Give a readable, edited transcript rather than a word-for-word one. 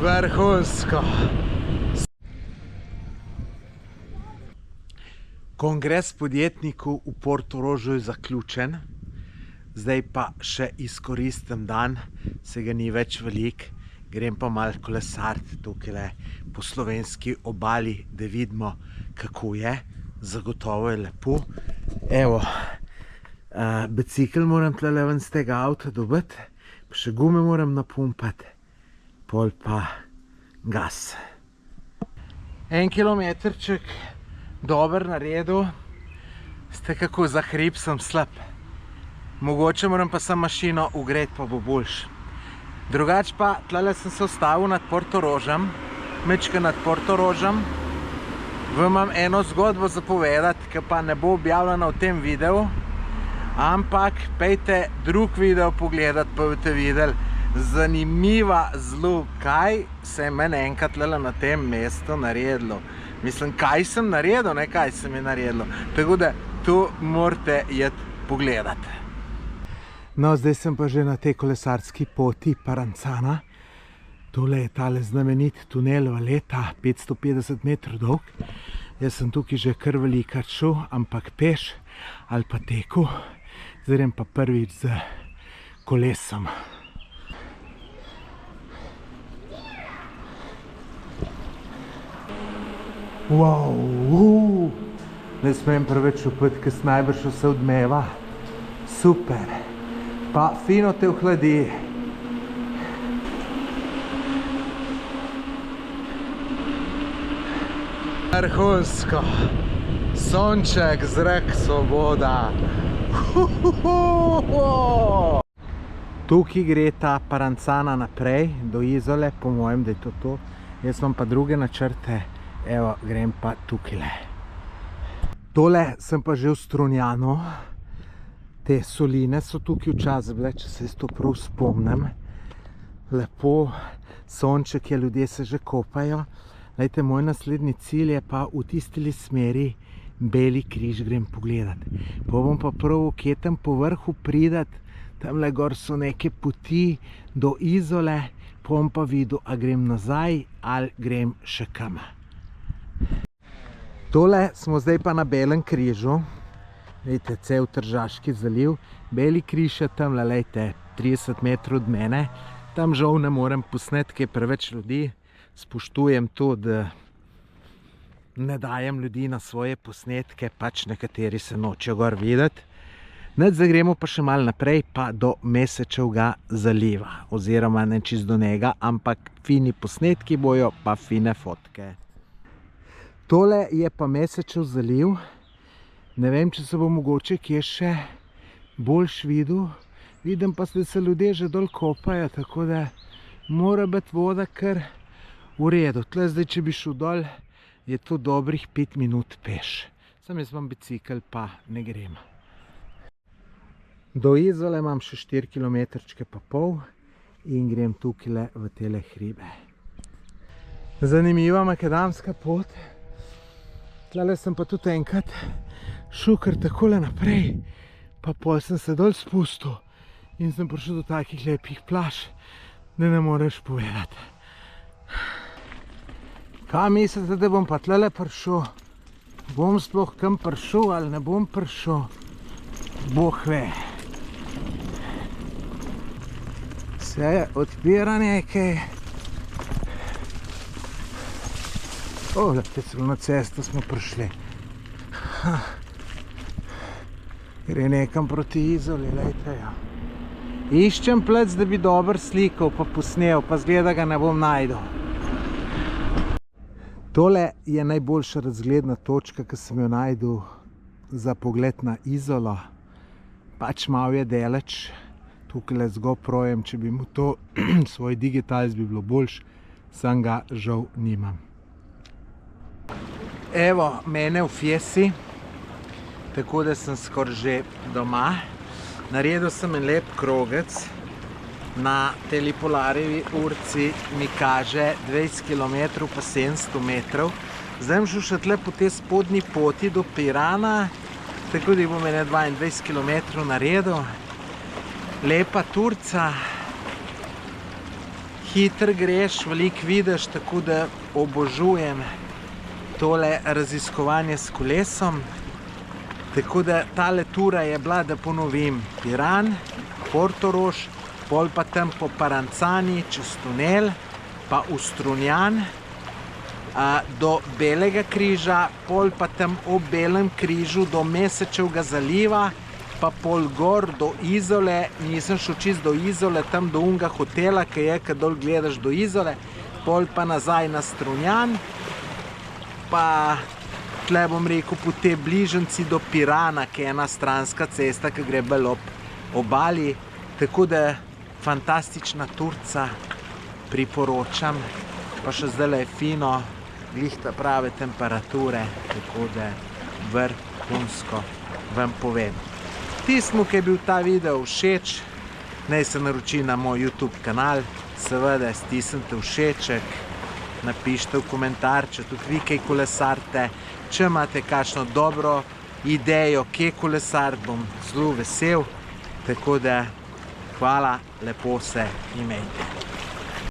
Vrhunsko. Kongres podjetnikov v Portorožu je zaključen. Zdaj pa še izkoristim dan, se ga ni več veliko. Grem pa malo kolesariti tukaj po slovenski obali, da vidimo, kako je. Zagotovo je lepo. Evo, bicikel moram tlele ven z tega avta dobiti, pa še gume moram napumpati, pol pa gas. 1 kilometrček dober naredil, ste kako za hrib sem slab. Mogoče moram pa samo mašino ugreti, pa bo boljš. Drugač pa, tlele sem se ustavil nad Portorožem, mečke nad Portorožem. Vam imam eno zgodbo zapovedati, ki pa ne bo objavljena v tem videu, ampak pejte drug video pogledati, pa boste videli. Zanimiva zelo, kaj se je meni enkrat tlele na tem mestu naredilo. Mislim, kaj sem naredil, ne kaj se mi je naredilo. Tako da, to morate iti pogledati. No, zdaj sem pa že na tej kolesarski poti Paranzana. Tole je tale znamenit tunel Valeta, 550 metrov dolg. Jaz sem tukaj že kar velikrat šel, ampak peš ali pa tekel. Zdaj grem pa prvič z kolesom. Wow, ne smem preveč upiti, ker sem najbrž vse odmeva. Super. Pa fino te ohladi. Vrhunsko. Sonček, zrak, svoboda. Tukaj gre ta Paranzana naprej, do Izole, po mojem, da je to to. Jaz imam pa druge načrte. Evo, grem pa tukajle. Tole sem pa že v Strunjanu. Te soline so tukaj včasih bile, če se to prav spomnim. Lepo, sonček je, ljudje se že kopajo. Lejte, moj naslednji cilj je pa v tistili smeri Beli križ grem pogledati. Pa bom pa prav kje tam po vrhu pridati, tamle gor so neke poti do Izole, pa bom pa videl, a grem nazaj ali grem še kam. Tole smo zdaj pa na Belem križu. Lejte, cel Tržaški zaliv. Beli križ je tamle, lejte, 30 metrov od mene. Tam žal ne morem posneti, ker je preveč ljudi. Spoštujem to, da ne dajem ljudi na svoje posnetke, pač nekateri se nočejo gor videti. Zdaj gremo pa še malo naprej, pa do Mesečevega zaliva. Oziroma ne čist do njega, ampak fini posnetki bojo, pa fine fotke. Tole je pa Mesečev zaliv. Ne vem, če se bo mogoče kje še boljš videl. Vidim pa, da se ljudje že dol kopajo, tako da mora biti voda kar v redu. Tle zdaj, če bi šel dol, je to dobrih 5 minut peš. Sam jaz imam bicikel, pa ne grem. Do Izole imam še 4 kilometrčke pa pol in grem tukaj v tele hribe. Zanimiva makadamska pot. Tlele sem pa tudi enkrat šel kar takole naprej, pa pol sem se dol spustil in sem prišel do takih lepih plaž, da ne moreš povedati. Kaj mislite, da bom pa tlele prišel? Bom sploh kam prišel ali ne bom prišel? Bog ve. Se odpira nekaj. Celo na cesto smo prišli. Gre nekam proti Izoli, lejte jo. Iščem plec, da bi dober slikal, pa posnel, pa zgleda ga ne bom najdel. Tole je najboljša razgledna točka, ki sem jo najdel za pogled na Izolo. Pač malo je daleč, tukaj z GoProjem, če bi mu to svoj digitalc bi bilo boljš, sam ga žal nimam. Evo, mene v fjesi, tako da sem skoraj že doma. Naredil sem en lep krogec. Na teli Polarjevi urci mi kaže 20 km pa 700 metrov. Zdaj sem šel še tle po tej spodnji poti do Pirana, tako da bom mene 22 km naredil. Lepa Turca. hitro greš, veliko vidiš, tako da obožujem tole raziskovanje s kolesom. Tako da tale tura je bila, da ponovim, Piran, Portorož, pol pa tam po Paranzani, čez tunel, pa v Strunjan, do Belega križa, pol pa tam ob Belem križu do Mesečevega zaliva, pa pol gor do Izole, nisem šel čist do Izole, tam do unga hotela, ki je, kad dol gledaš do Izole, pol pa nazaj na Strunjan, pa tle bom rekel po te bližnjici do Pirana, ki je ena stranska cesta, ki gre bolj ob obali, tako da fantastična turca, priporočam, pa še zdaj je fino, glih ta prave temperature, tako da vrhunsko vam povem. Tistmu, ki je bil ta video všeč, naj se naroči na moj YouTube kanal, seveda stisnite všeček, napišite v komentar, če tudi vi kaj kolesarite, če imate kakšno dobro idejo, kje kolesar, bom zelo vesel, tako da hvala, lepo se imejte.